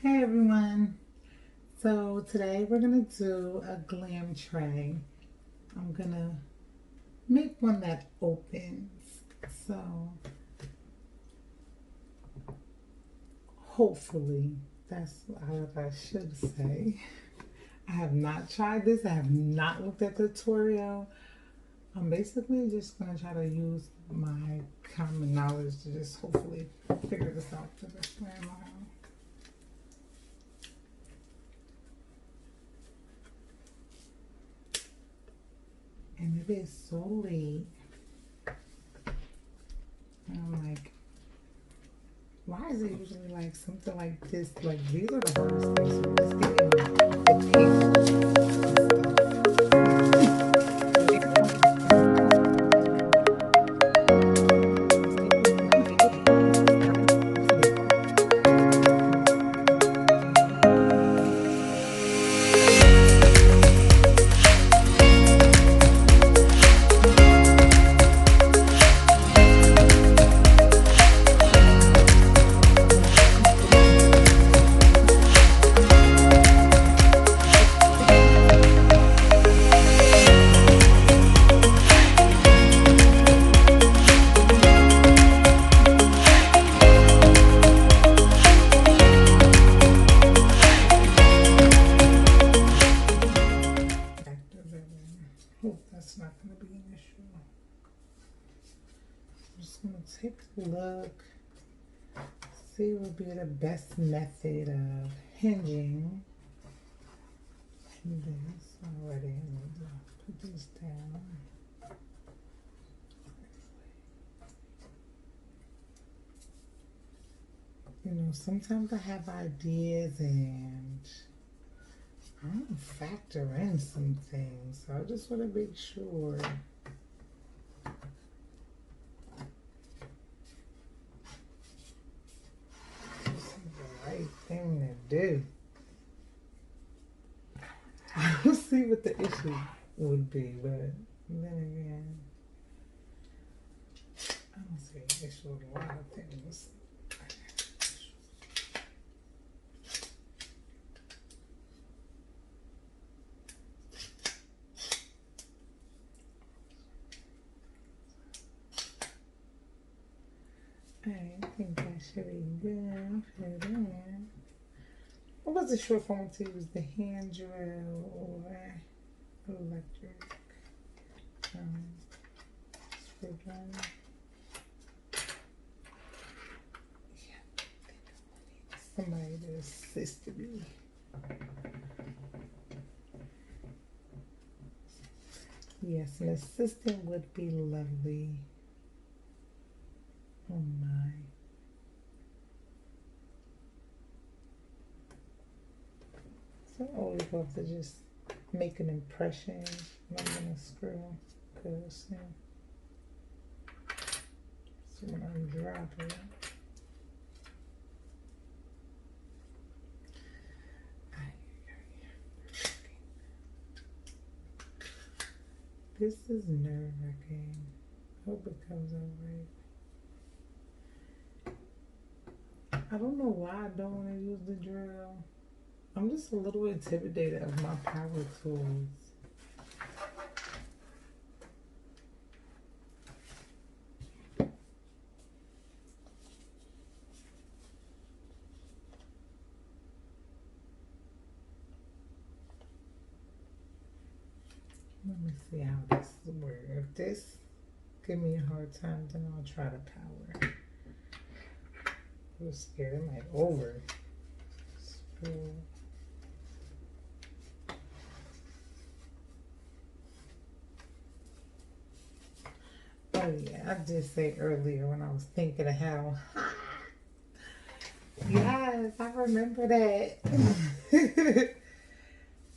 Hey everyone. So today we're gonna do a glam tray. I'm gonna make one that opens. So hopefully that's what I should say. I have not tried this. I have not looked at the tutorial. I'm basically just gonna try to use my common knowledge to just hopefully figure this out for this glam. And it is so late. And I'm like, why is it usually like something like this? Like these are the hardest things. So just getting the hope that's not going to be an issue. I'm just going to take a look, see what would be the best method of hinging this already. I'm going to put this down. You know, sometimes I have ideas and I don't factor in some things, so I just want to make sure. This is the right thing to do. I'll see what the issue would be, but then again, I don't see an issue with a lot of things. I think that should be good. Put it in. What was the short form to use? The hand drill or electric screwdriver? Yeah, I think I need somebody to assist me. Yes, an assistant would be lovely. Oh my. So I always have to just make an impression when I'm gonna screw, because so when I'm dropping, this is nerve-wracking. Hope it comes out right. I don't know why I don't want to use the drill. I'm just a little intimidated of my power tools. Let me see how this works. If this give me a hard time, then I'll try the power. I'm scared it might over. Oh yeah, I did say earlier when I was thinking of how. Yes, I remember that.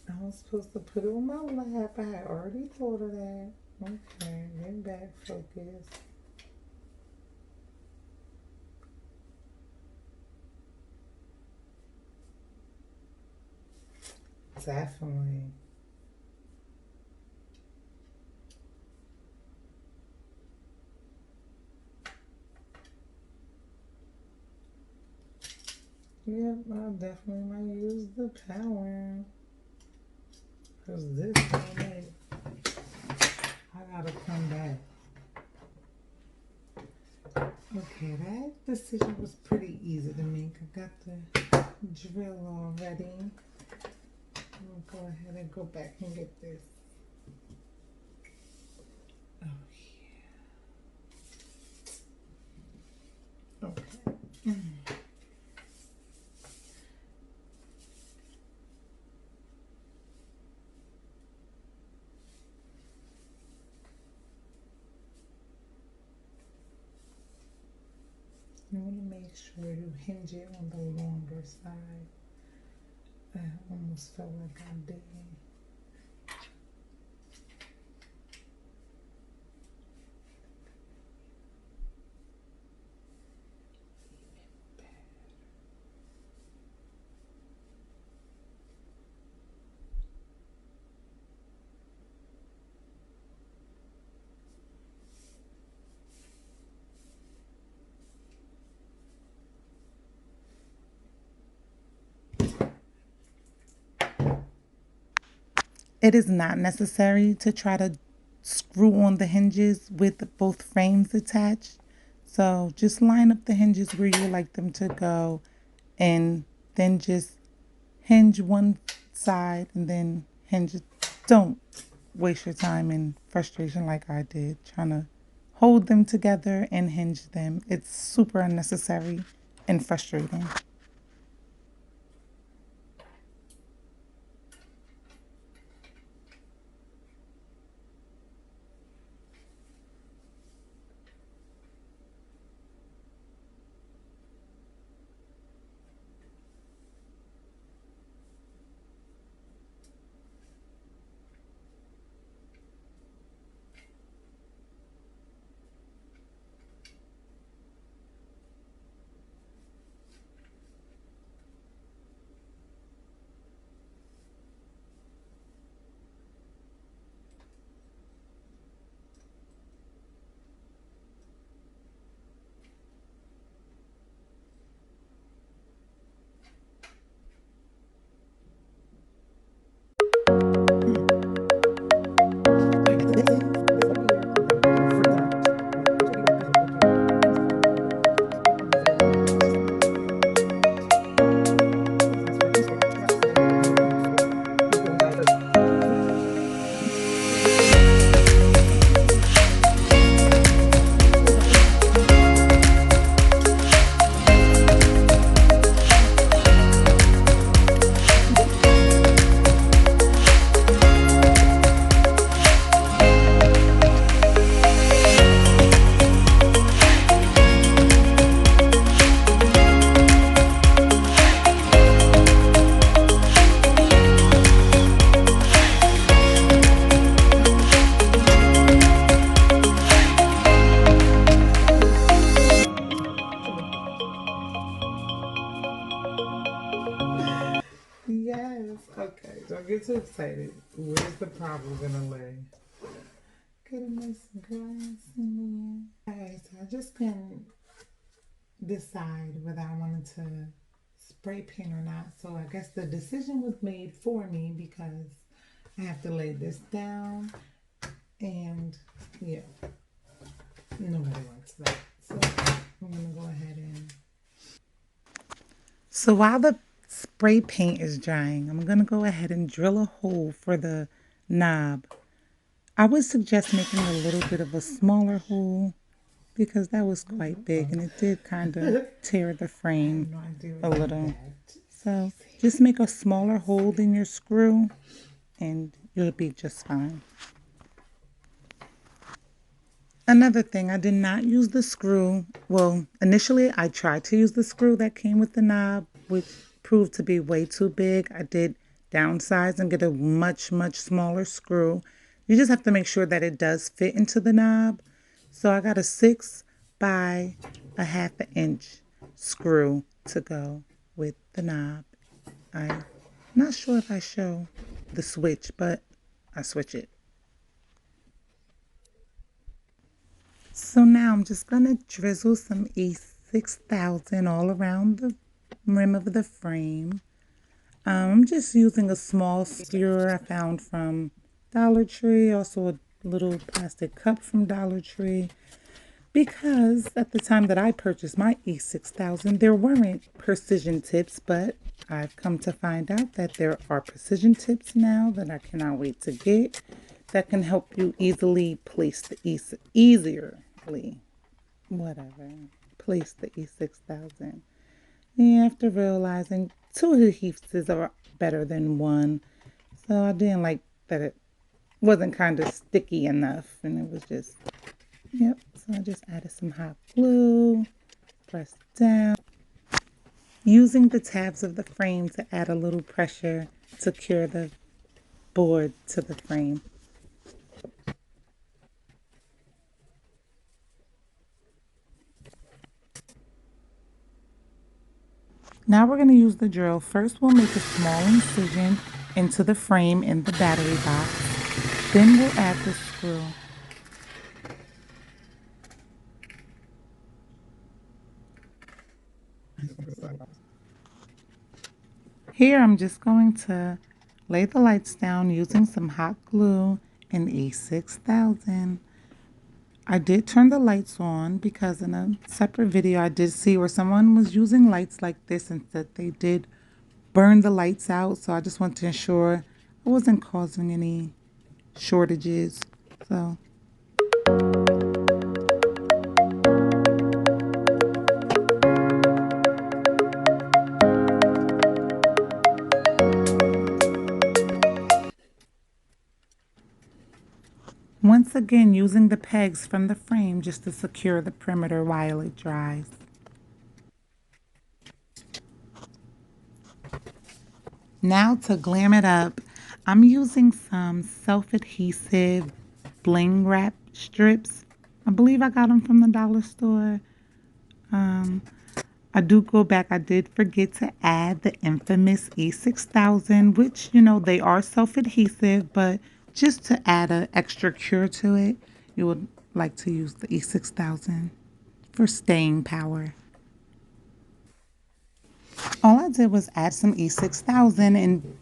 I was supposed to put it on my lap. I had already thought of that. Okay, get back focused. Definitely. Yeah, Yep, I definitely might use the power. Because this one, I gotta come back. Okay, that decision was pretty easy to make. I got the drill already. I'm gonna go ahead and go back and get this. Oh, yeah. Okay. You want to make sure you hinge it on the longer side. I almost felt like I did. It is not necessary to try to screw on the hinges with both frames attached. So just line up the hinges where you would like them to go and then just hinge one side and then hinge. Don't waste your time in frustration like I did trying to hold them together and hinge them. It's super unnecessary and frustrating. Yes. Okay. Don't get too excited. Where's the problem gonna lay? Get a nice grass in there. Alright, so I just couldn't decide whether I wanted to spray paint or not. So I guess the decision was made for me because I have to lay this down and yeah, nobody wants that. So I'm gonna go ahead and. So while the spray paint is drying, I'm gonna go ahead and drill a hole for the knob. I would suggest making a little bit of a smaller hole because that was quite big and it did kind of tear the frame a little. So just make a smaller hole in your screw and you'll be just fine. Another thing, I did not use the screw. Well, initially I tried to use the screw that came with the knob, which proved to be way too big. I did downsize and get a much, much smaller screw. You just have to make sure that it does fit into the knob. So I got a 6 by a half an inch screw to go with the knob. I'm not sure if I show the switch, but I switch it. So now I'm just going to drizzle some E6000 all around the rim of the frame. I'm just using a small skewer I found from Dollar Tree, also a little plastic cup from Dollar Tree, because at the time that I purchased my E6000, there weren't precision tips, but I've come to find out that there are precision tips now that I cannot wait to get that can help you easily place the place the E6000. Yeah, after realizing two adhesives are better than one, so I didn't like that it wasn't kind of sticky enough, and it was just, yep. So I just added some hot glue, pressed down, using the tabs of the frame to add a little pressure to secure the board to the frame. Now we're going to use the drill. First, we'll make a small incision into the frame in the battery box. Then we'll add the screw. Here, I'm just going to lay the lights down using some hot glue and E6000. I did turn the lights on because in a separate video I did see where someone was using lights like this and that they did burn the lights out. So I just want to ensure I wasn't causing any shortages. So once again, using the pegs from the frame just to secure the perimeter while it dries. Now to glam it up, I'm using some self-adhesive bling wrap strips. I believe I got them from the dollar store. I do go back. I did forget to add the infamous E6000, which, you know, they are self-adhesive, but just to add an extra cure to it, you would like to use the E6000 for staying power. All I did was add some E6000 and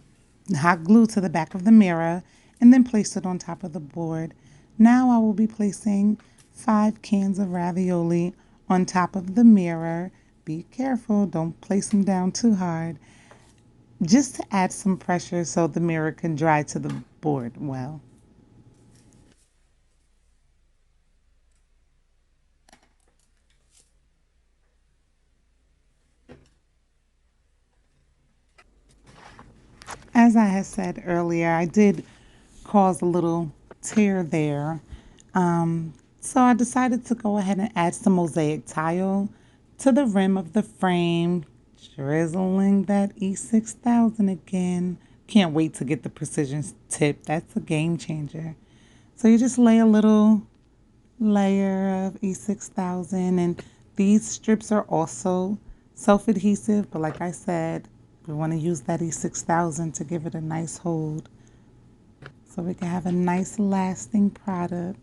hot glue to the back of the mirror and then place it on top of the board. Now I will be placing 5 cans of ravioli on top of the mirror. Be careful, don't place them down too hard. Just to add some pressure so the mirror can dry to the board well. As I had said earlier, I did cause a little tear there. So I decided to go ahead and add some mosaic tile to the rim of the frame, drizzling that E6000 again. Can't wait to get the precision tip. That's a game changer. So you just lay a little layer of E6000, and these strips are also self-adhesive, but like I said, we want to use that E6000 to give it a nice hold so we can have a nice lasting product.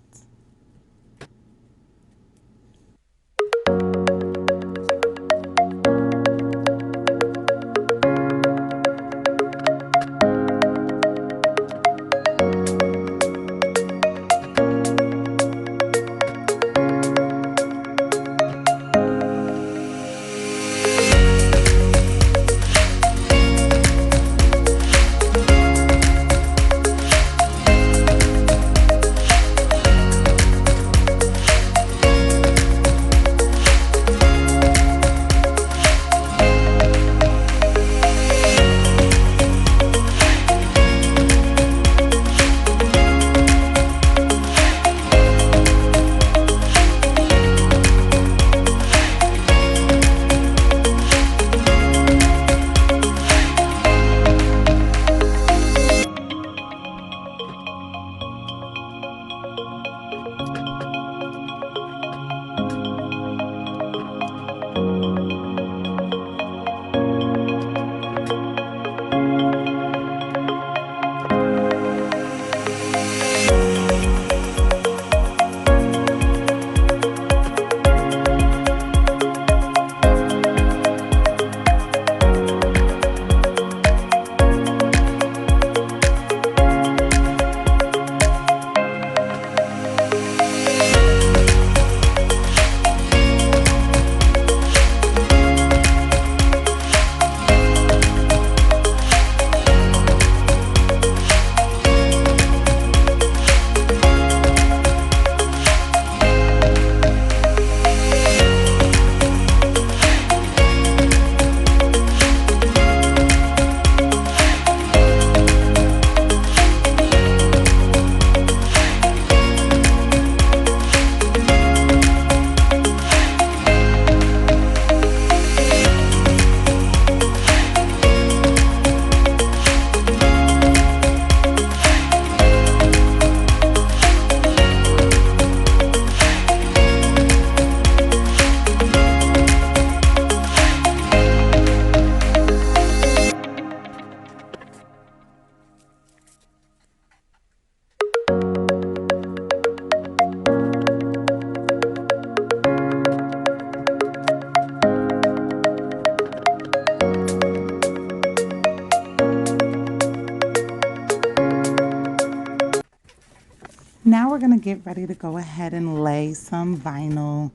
we're going to get ready to go ahead and lay some vinyl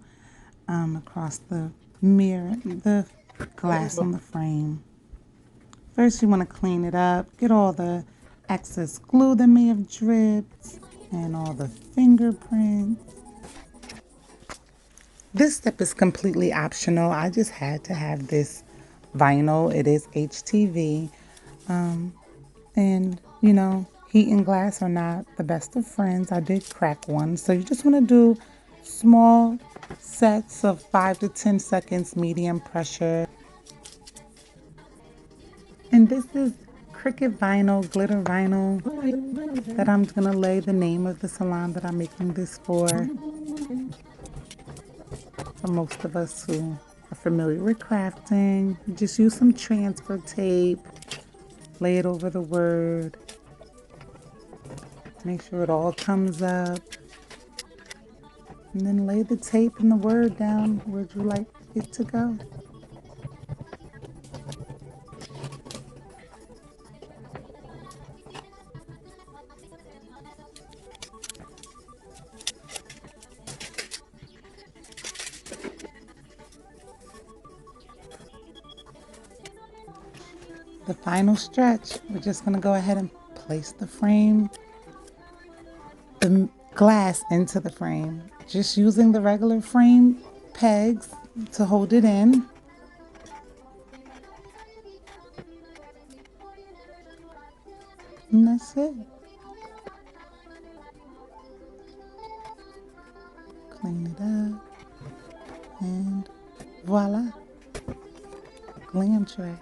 across the mirror, the glass on the frame. First, you want to clean it up, get all the excess glue that may have dripped and all the fingerprints. This step is completely optional. I just had to have this vinyl. It is HTV. And, you know, heat and glass are not the best of friends. I did crack one. So you just want to do small sets of 5 to 10 seconds, medium pressure. And this is Cricut vinyl, glitter vinyl, that I'm going to lay the name of the salon that I'm making this for. For most of us who are familiar with crafting, just use some transfer tape, lay it over the word, make sure it all comes up, and then lay the tape and the word down where you like it to go. The final stretch, we're just going to go ahead and place the frame, the glass into the frame, just using the regular frame pegs to hold it in. And that's it. Clean it up, and voila, glam tray.